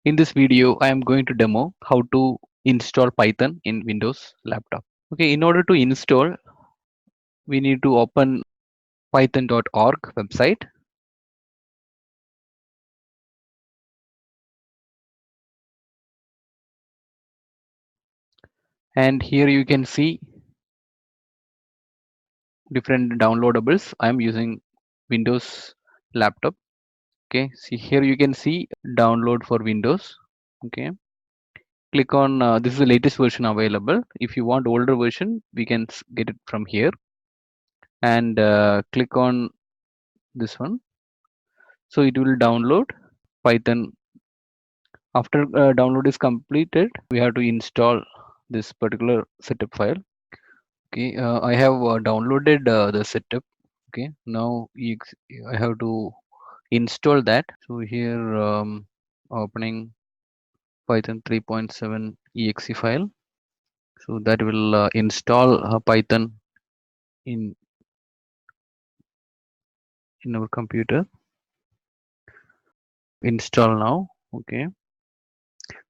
In this video, I am going to demo how to install Python in Windows laptop. Okay, in order to install, we need to open python.org website. And here you can see different downloadables. I am using Windows laptop. Okay, see here you can see download for Windows. Okay, click on this is the latest version available. If you want older version, we can get it from here and click on this one. So it will download Python. After download is completed, we have to install this particular setup file. Okay, I have downloaded the setup. Okay, now I have to install that. So here opening Python 3.7 exe file. So that will install Python in our computer. Install now. Okay.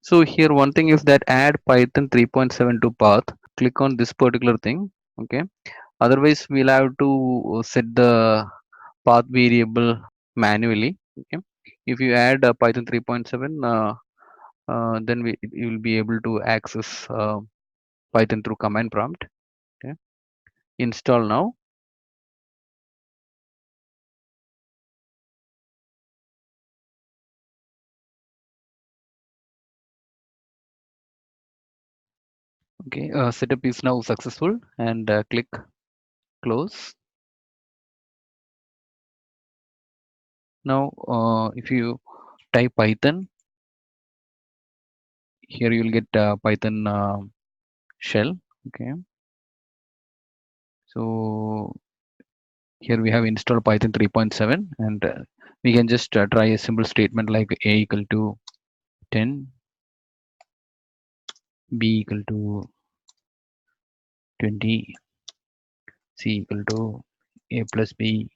So here one thing is that add Python 3.7 to path. Click on this particular thing. Okay. Otherwise, we'll have to set the path variable manually. Okay. If you add Python 3.7, then you will be able to access Python through command prompt. Okay. Install now. Okay. Setup is now successful and click close. Now, if you type Python, here you will get Python shell. Okay. So here we have installed Python 3.7 and we can just try a simple statement like a equal to 10, b equal to 20, c equal to a plus b,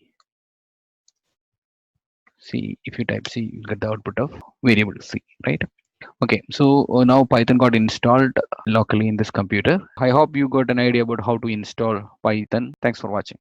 c. If you type c, you get the output of variable c, right? Okay, so now Python got installed locally in this computer. I hope you got an idea about how to install Python. Thanks for watching.